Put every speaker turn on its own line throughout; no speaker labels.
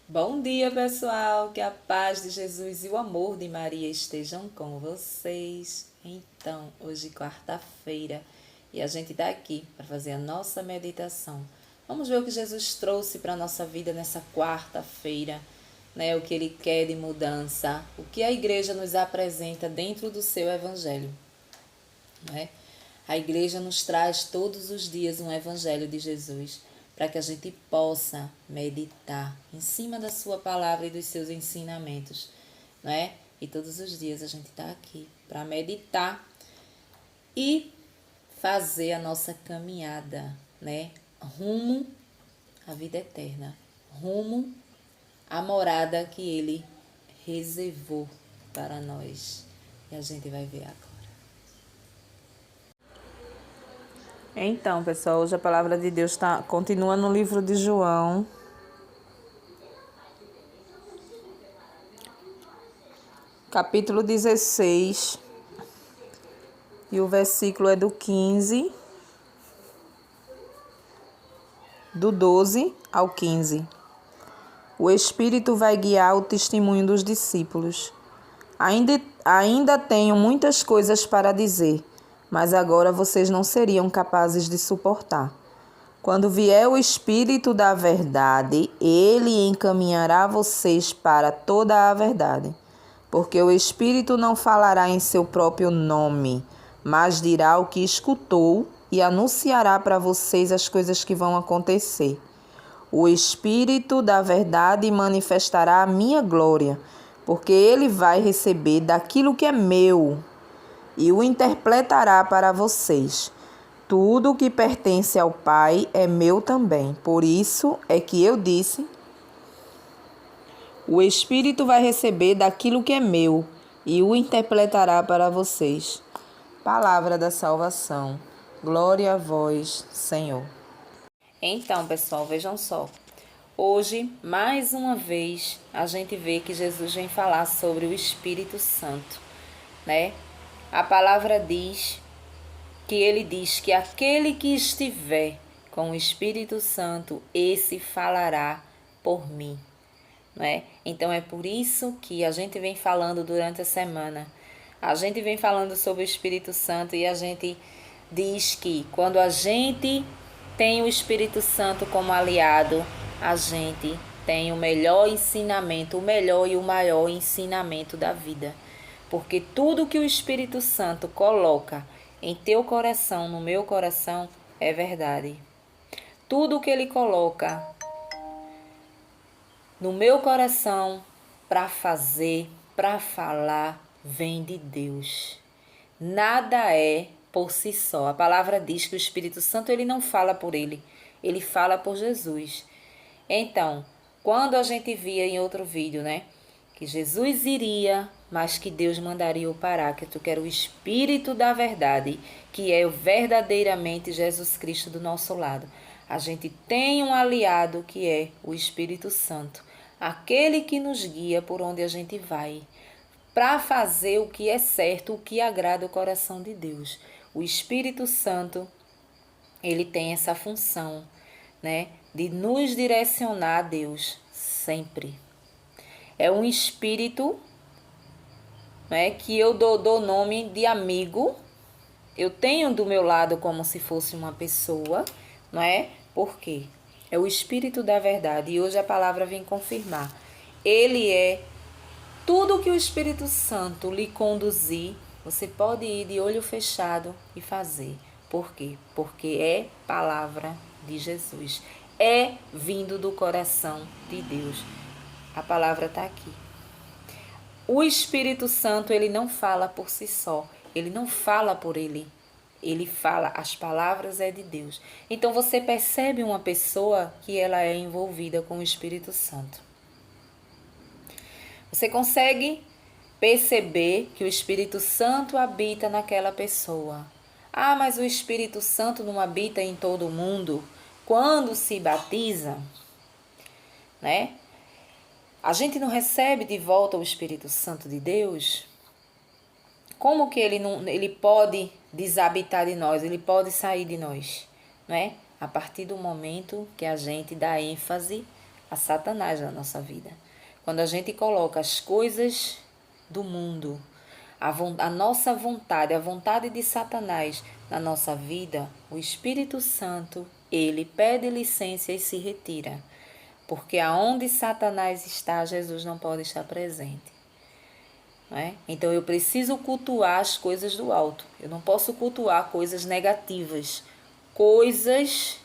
Bom dia, pessoal! Que a paz de Jesus e o amor de Maria estejam com vocês. Então, hoje quarta-feira e a gente está aqui para fazer a nossa meditação. Vamos ver o que Jesus trouxe para a nossa vida nessa quarta-feira, né? O que Ele quer de mudança, o que a igreja nos apresenta dentro do seu evangelho, né? A igreja nos traz todos os dias um evangelho de Jesus para que a gente possa meditar em cima da sua palavra e dos seus ensinamentos, né? E todos os dias a gente está aqui para meditar e fazer a nossa caminhada, né? Rumo à vida eterna, rumo à morada que Ele reservou para nós. E a gente vai ver agora. Então, pessoal, hoje a palavra de Deus continua no livro de João, capítulo 16, e o versículo é do 15, do 12 ao 15. O Espírito vai guiar o testemunho dos discípulos. Ainda tenho muitas coisas para dizer, mas agora vocês não seriam capazes de suportar. Quando vier o Espírito da verdade, ele encaminhará vocês para toda a verdade. Porque o Espírito não falará em seu próprio nome, mas dirá o que escutou e anunciará para vocês as coisas que vão acontecer. O Espírito da verdade manifestará a minha glória, porque ele vai receber daquilo que é meu e o interpretará para vocês. Tudo o que pertence ao Pai é meu também. Por isso é que eu disse: o Espírito vai receber daquilo que é meu e o interpretará para vocês. Palavra da salvação. Glória a vós, Senhor. Então, pessoal, vejam só. Hoje, mais uma vez, a gente vê que Jesus vem falar sobre o Espírito Santo, né? A palavra diz que ele diz que aquele que estiver com o Espírito Santo, esse falará por mim, né? Então é por isso que a gente vem falando durante a semana. A gente vem falando sobre o Espírito Santo e a gente diz que quando a gente tem o Espírito Santo como aliado, a gente tem o melhor ensinamento, o melhor e o maior ensinamento da vida. Porque tudo que o Espírito Santo coloca em teu coração, no meu coração, é verdade. Tudo que ele coloca no meu coração para fazer, para falar, vem de Deus. Nada é por si só. A palavra diz que o Espírito Santo ele não fala por ele fala por Jesus. Então, quando a gente via em outro vídeo, né, que Jesus iria, mas que Deus mandaria o Paráclito, que era o Espírito da verdade, que é verdadeiramente Jesus Cristo do nosso lado. A gente tem um aliado que é o Espírito Santo, aquele que nos guia por onde a gente vai, para fazer o que é certo, o que agrada o coração de Deus. O Espírito Santo, ele tem essa função, né, de nos direcionar a Deus sempre. É um espírito, né, que eu dou nome de amigo. Eu tenho do meu lado como se fosse uma pessoa, não é? Por quê? É o Espírito da verdade. E hoje a palavra vem confirmar. Ele é tudo que o Espírito Santo lhe conduzir, você pode ir de olho fechado e fazer. Por quê? Porque é palavra de Jesus. É vindo do coração de Deus. A palavra está aqui. O Espírito Santo, ele não fala por si só. Ele não fala por ele. Ele fala, as palavras é de Deus. Então você percebe uma pessoa que ela é envolvida com o Espírito Santo. Você consegue perceber que o Espírito Santo habita naquela pessoa. Ah, mas o Espírito Santo não habita em todo mundo. Quando se batiza, né? A gente não recebe de volta o Espírito Santo de Deus. Como que ele pode desabitar de nós? Ele pode sair de nós, né? A partir do momento que a gente dá ênfase a Satanás na nossa vida. Quando a gente coloca as coisas do mundo, a nossa vontade, a vontade de Satanás na nossa vida, o Espírito Santo, ele pede licença e se retira. Porque aonde Satanás está, Jesus não pode estar presente. Não é? Então eu preciso cultuar as coisas do alto. Eu não posso cultuar coisas negativas, coisas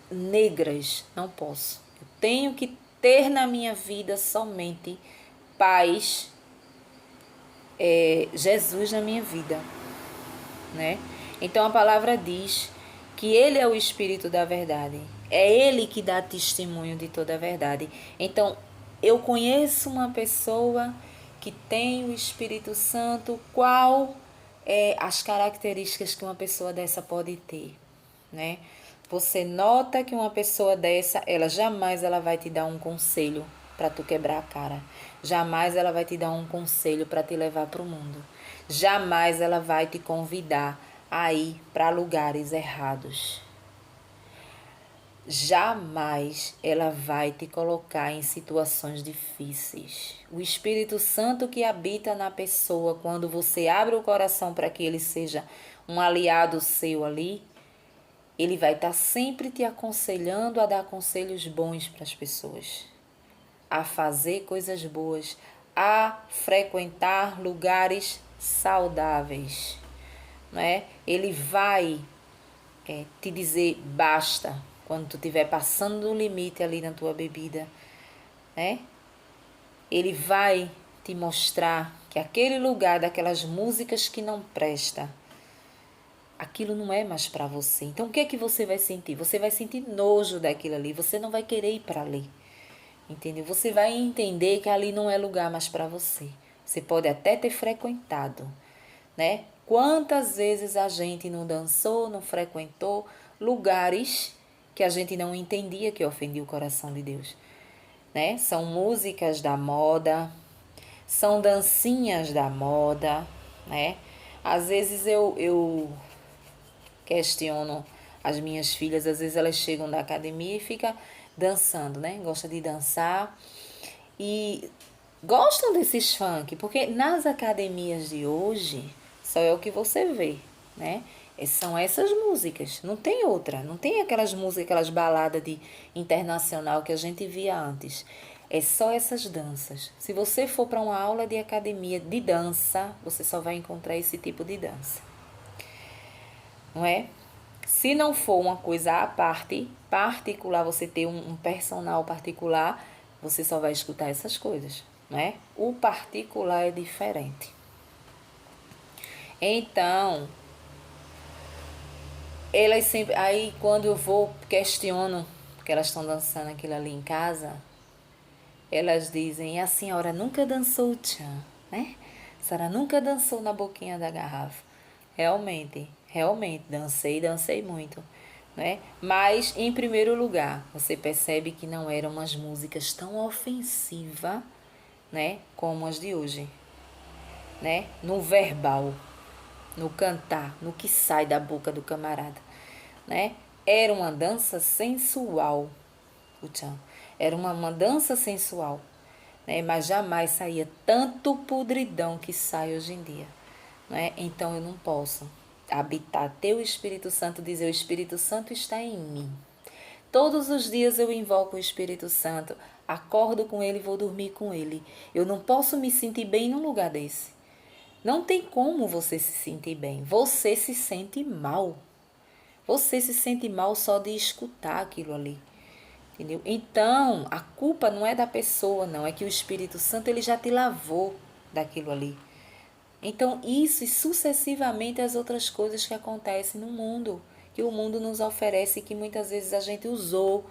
negras. Não posso. Eu tenho que ter na minha vida somente paz, Jesus na minha vida, né? Então a palavra diz que ele é o Espírito da verdade. É ele que dá testemunho de toda a verdade. Então, eu conheço uma pessoa que tem o Espírito Santo, qual é as características que uma pessoa dessa pode ter, né? Você nota que uma pessoa dessa, ela jamais vai te dar um conselho para tu quebrar a cara. Jamais ela vai te dar um conselho para te levar para o mundo. Jamais ela vai te convidar a ir para lugares errados. Jamais ela vai te colocar em situações difíceis. O Espírito Santo que habita na pessoa, quando você abre o coração para que ele seja um aliado seu ali, ele vai estar sempre te aconselhando a dar conselhos bons para as pessoas, a fazer coisas boas, a frequentar lugares saudáveis, né? Ele vai te dizer basta quando tu estiver passando do limite ali na tua bebida, né? Ele vai te mostrar que aquele lugar daquelas músicas que não presta, aquilo não é mais para você. Então o que é que você vai sentir? Você vai sentir nojo daquilo ali, você não vai querer ir para ali. Entendeu? Você vai entender que ali não é lugar mais para você. Você pode até ter frequentado, né? Quantas vezes a gente não dançou, não frequentou lugares que a gente não entendia que ofendia o coração de Deus, né? São músicas da moda, são dancinhas da moda, né? Às vezes eu questiono as minhas filhas, às vezes elas chegam da academia e ficam dançando, né? Gostam de dançar e gostam desses funk, porque nas academias de hoje só é o que você vê, né? São essas músicas, não tem outra, não tem aquelas músicas, aquelas baladas de internacional que a gente via antes. É só essas danças. Se você for para uma aula de academia de dança, você só vai encontrar esse tipo de dança, não é? Se não for uma coisa à parte, particular, você ter um personal particular, você só vai escutar essas coisas, né? O particular é diferente. Então, elas sempre... Aí, quando eu vou, questiono, porque elas estão dançando aquilo ali em casa, elas dizem, a senhora nunca dançou o tchan, né? A senhora nunca dançou na boquinha da garrafa. Realmente, dancei muito, né? Mas, em primeiro lugar, você percebe que não eram umas músicas tão ofensivas, né? Como as de hoje, né? No verbal, no cantar, no que sai da boca do camarada, né? Era uma dança sensual, o tchan. Era uma dança sensual, né? Mas jamais saía tanto podridão que sai hoje em dia, né? Então eu não posso habitar teu Espírito Santo, dizer o Espírito Santo está em mim. Todos os dias eu invoco o Espírito Santo, acordo com ele e vou dormir com ele. Eu não posso me sentir bem num lugar desse. Não tem como você se sentir bem. Você se sente mal. Você se sente mal só de escutar aquilo ali. Entendeu? Então, a culpa não é da pessoa, não. É que o Espírito Santo ele já te lavou daquilo ali. Então, isso e sucessivamente as outras coisas que acontecem no mundo, que o mundo nos oferece e que muitas vezes a gente usou,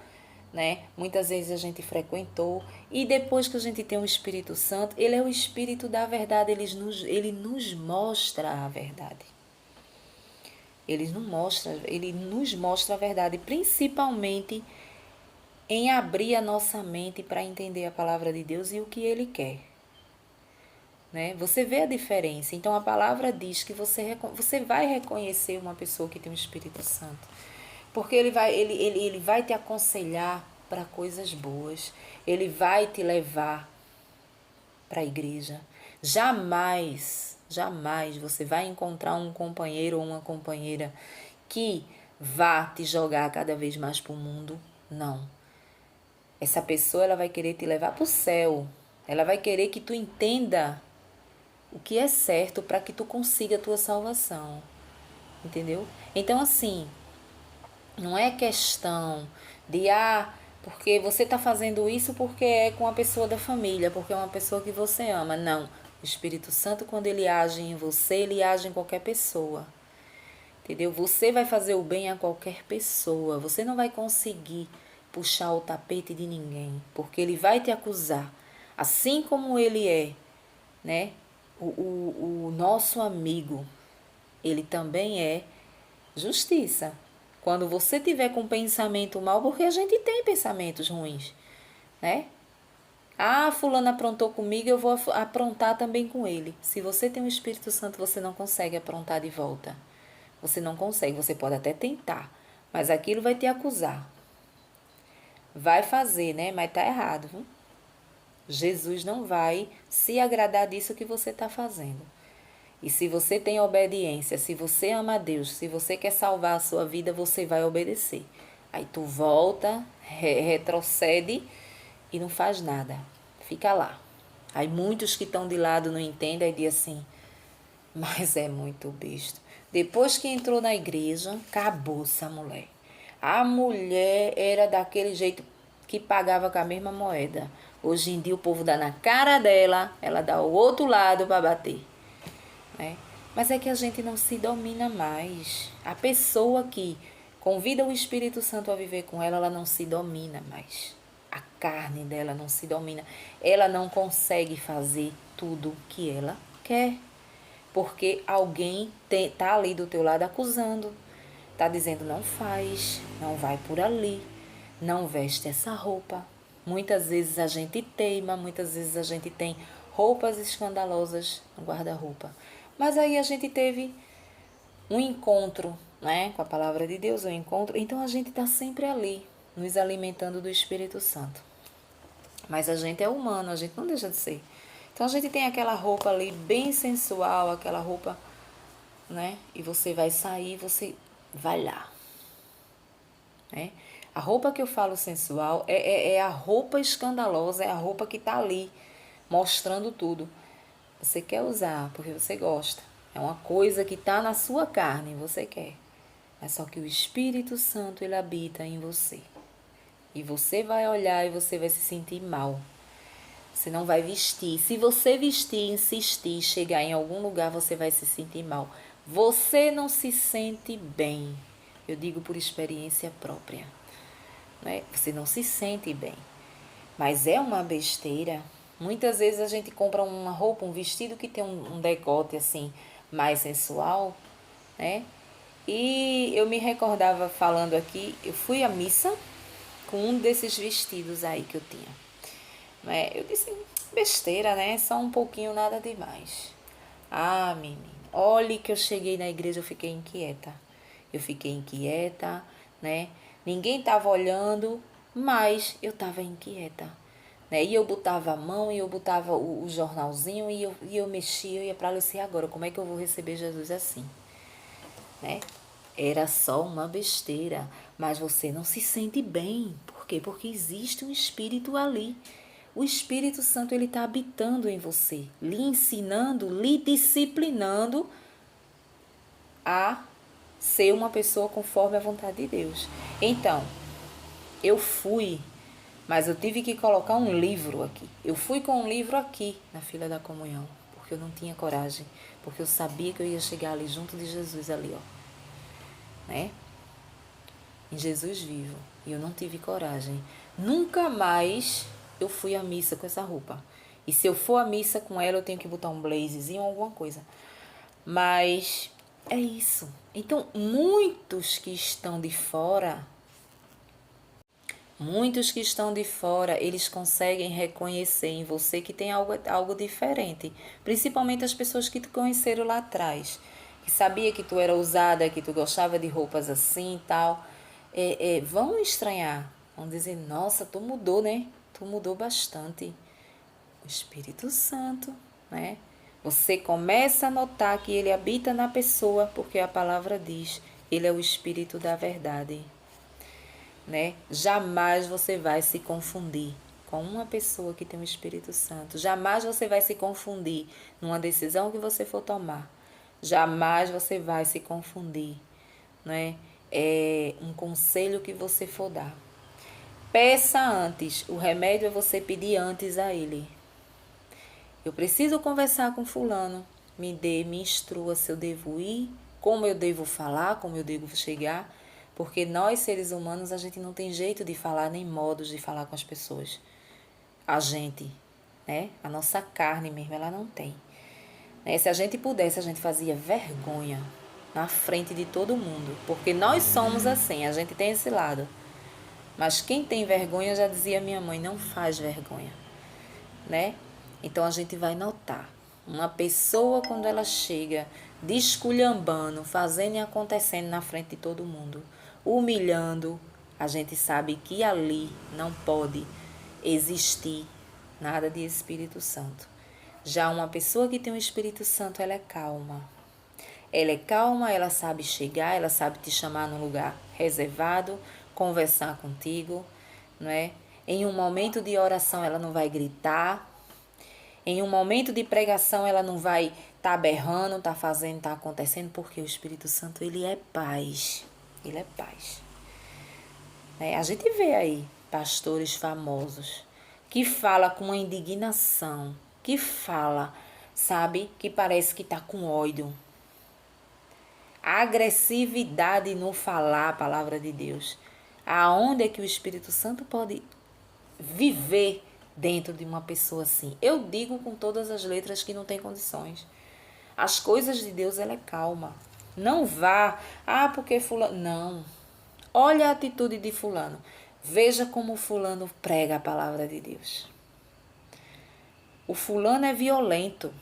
né? Muitas vezes a gente frequentou. E depois que a gente tem o Espírito Santo, ele é o Espírito da verdade, ele nos mostra a verdade. Ele nos mostra a verdade, principalmente em abrir a nossa mente para entender a palavra de Deus e o que ele quer. Né? Você vê a diferença. Então a palavra diz que você vai reconhecer uma pessoa que tem o Espírito Santo. Porque ele vai te aconselhar para coisas boas. Ele vai te levar para a igreja. Jamais, jamais você vai encontrar um companheiro ou uma companheira que vá te jogar cada vez mais para o mundo. Não. Essa pessoa, ela vai querer te levar para o céu. Ela vai querer que tu entenda o que é certo para que tu consiga a tua salvação. Entendeu? Então, assim, não é questão de, porque você está fazendo isso porque é com uma pessoa da família, porque é uma pessoa que você ama. Não. O Espírito Santo, quando ele age em você, ele age em qualquer pessoa. Entendeu? Você vai fazer o bem a qualquer pessoa. Você não vai conseguir puxar o tapete de ninguém, porque ele vai te acusar. Assim como ele é, né? O nosso amigo, ele também é justiça. Quando você tiver com pensamento mal, porque a gente tem pensamentos ruins, né? Fulano aprontou comigo, eu vou aprontar também com ele. Se você tem o Espírito Santo, você não consegue aprontar de volta. Você não consegue, você pode até tentar, mas aquilo vai te acusar. Vai fazer, né? Mas tá errado, viu? Jesus não vai se agradar disso que você está fazendo. E se você tem obediência, se você ama a Deus, se você quer salvar a sua vida, você vai obedecer. Aí tu volta, retrocede e não faz nada. Fica lá. Aí muitos que estão de lado não entendem, aí dizem assim, mas é muito besta. Depois que entrou na igreja, acabou essa mulher. A mulher era daquele jeito que pagava com a mesma moeda. Hoje em dia o povo dá na cara dela, ela dá o outro lado para bater. Né? Mas é que a gente não se domina mais. A pessoa que convida o Espírito Santo a viver com ela, ela não se domina mais. A carne dela não se domina. Ela não consegue fazer tudo que ela quer. Porque alguém tá ali do teu lado acusando. Tá dizendo, não faz, não vai por ali, não veste essa roupa. Muitas vezes a gente teima, muitas vezes a gente tem roupas escandalosas no guarda-roupa. Mas aí a gente teve um encontro, né, com a palavra de Deus, um encontro. Então a gente está sempre ali, nos alimentando do Espírito Santo. Mas a gente é humano, a gente não deixa de ser. Então a gente tem aquela roupa ali bem sensual, aquela roupa, né? E você vai sair, você vai lá. Né? A roupa que eu falo sensual é a roupa escandalosa, é a roupa que está ali, mostrando tudo. Você quer usar porque você gosta. É uma coisa que está na sua carne, você quer. Mas só que o Espírito Santo, ele habita em você. E você vai olhar e você vai se sentir mal. Você não vai vestir. Se você vestir, insistir, chegar em algum lugar, você vai se sentir mal. Você não se sente bem. Eu digo por experiência própria. Né? Você não se sente bem. Mas é uma besteira. Muitas vezes a gente compra uma roupa, um vestido que tem um decote assim, mais sensual, né? E eu me recordava falando aqui, eu fui à missa com um desses vestidos aí que eu tinha. Né? Eu disse, besteira, né? Só um pouquinho, nada demais. Menina, olhe que eu cheguei na igreja, eu fiquei inquieta. Eu fiquei inquieta, né? Ninguém estava olhando, mas eu estava inquieta. Né? E eu botava a mão, e eu botava o jornalzinho, e eu mexia, eu ia para lá e disse, agora, como é que eu vou receber Jesus assim? Né? Era só uma besteira, mas você não se sente bem. Por quê? Porque existe um espírito ali. O Espírito Santo, ele está habitando em você, lhe ensinando, lhe disciplinando a ser uma pessoa conforme a vontade de Deus. Então, eu fui, mas eu tive que colocar um livro aqui. Eu fui com um livro aqui na fila da comunhão, porque eu não tinha coragem, porque eu sabia que eu ia chegar ali junto de Jesus ali, ó, né? Em Jesus vivo. E eu não tive coragem. Nunca mais eu fui à missa com essa roupa. E se eu for à missa com ela, eu tenho que botar um blazezinho ou alguma coisa. Mas é isso. Então, muitos que estão de fora, eles conseguem reconhecer em você que tem algo diferente. Principalmente as pessoas que te conheceram lá atrás. Que sabia que tu era ousada, que tu gostava de roupas assim e tal. Vão estranhar. Vão dizer, nossa, tu mudou, né? Tu mudou bastante. O Espírito Santo, né? Você começa a notar que ele habita na pessoa, porque a palavra diz, ele é o Espírito da verdade, né? Jamais você vai se confundir com uma pessoa que tem o Espírito Santo. Jamais você vai se confundir numa decisão que você for tomar. Jamais você vai se confundir, né? É um conselho que você for dar. Peça antes. O remédio é você pedir antes a ele. Eu preciso conversar com fulano. Me instrua se eu devo ir, como eu devo falar, como eu devo chegar. Porque nós, seres humanos, a gente não tem jeito de falar, nem modos de falar com as pessoas. A gente, né? A nossa carne mesmo, ela não tem. Né? Se a gente pudesse, a gente fazia vergonha na frente de todo mundo. Porque nós somos assim, a gente tem esse lado. Mas quem tem vergonha, já dizia minha mãe, não faz vergonha, né? Então a gente vai notar. Uma pessoa, quando ela chega desculhambando, fazendo e acontecendo na frente de todo mundo, humilhando, a gente sabe que ali não pode existir nada de Espírito Santo. Já uma pessoa que tem o Espírito Santo, ela é calma. Ela é calma, ela sabe chegar, ela sabe te chamar num lugar reservado, conversar contigo, não é? Em um momento de oração, ela não vai gritar. Em um momento de pregação, ela não vai estar berrando, tá fazendo, tá acontecendo, porque o Espírito Santo, ele é paz. Ele é paz. A gente vê aí pastores famosos que fala com uma indignação, que fala, sabe, que parece que tá com ódio. A agressividade no falar a palavra de Deus. Aonde é que o Espírito Santo pode viver dentro de uma pessoa assim? Eu digo com todas as letras que não tem condições. As coisas de Deus, ela é calma. Não vá, porque fulano... Não. Olha a atitude de fulano. Veja como fulano prega a palavra de Deus. O fulano é violento.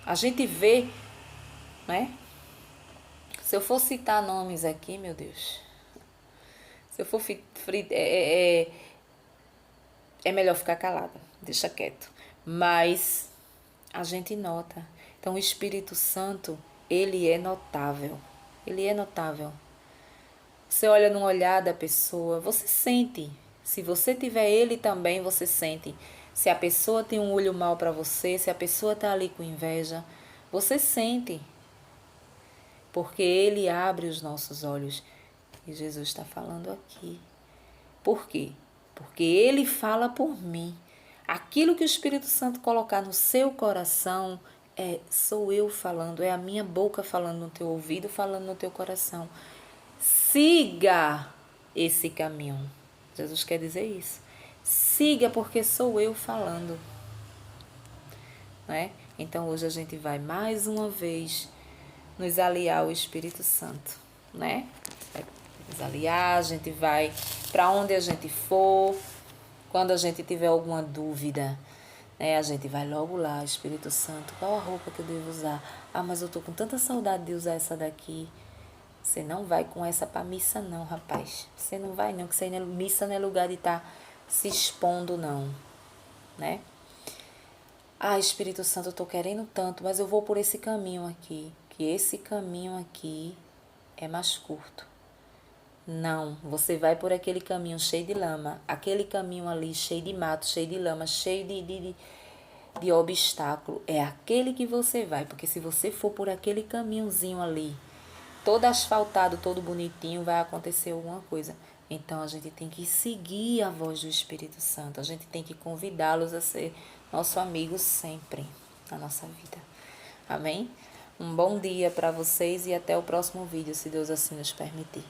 A gente vê, né? Se eu for citar nomes aqui, meu Deus... Se eu for é melhor ficar calada, deixa quieto. Mas a gente nota. Então o Espírito Santo, ele é notável. Ele é notável. Você olha no olhar da pessoa, você sente. Se você tiver ele também, você sente. Se a pessoa tem um olho mau para você, se a pessoa está ali com inveja, você sente. Porque ele abre os nossos olhos. E Jesus está falando aqui. Por quê? Porque ele fala por mim. Aquilo que o Espírito Santo colocar no seu coração, sou eu falando, é a minha boca falando no teu ouvido, falando no teu coração. Siga esse caminho. Jesus quer dizer isso. Siga, porque sou eu falando. Né? Então hoje a gente vai mais uma vez nos aliar ao Espírito Santo, né? Vai nos aliar, a gente vai para onde a gente for. Quando a gente tiver alguma dúvida, né, a gente vai logo lá, Espírito Santo, qual a roupa que eu devo usar? Mas eu tô com tanta saudade de usar essa daqui. Você não vai com essa para missa não, rapaz. Você não vai não, que missa não é lugar de estar se expondo não, né? Espírito Santo, eu tô querendo tanto, mas eu vou por esse caminho aqui, que esse caminho aqui é mais curto. Não, você vai por aquele caminho cheio de lama, aquele caminho ali cheio de mato, cheio de lama, cheio de obstáculo. É aquele que você vai, porque se você for por aquele caminhozinho ali, todo asfaltado, todo bonitinho, vai acontecer alguma coisa. Então a gente tem que seguir a voz do Espírito Santo, a gente tem que convidá-los a ser nosso amigo sempre na nossa vida. Amém? Um bom dia para vocês e até o próximo vídeo, se Deus assim nos permitir.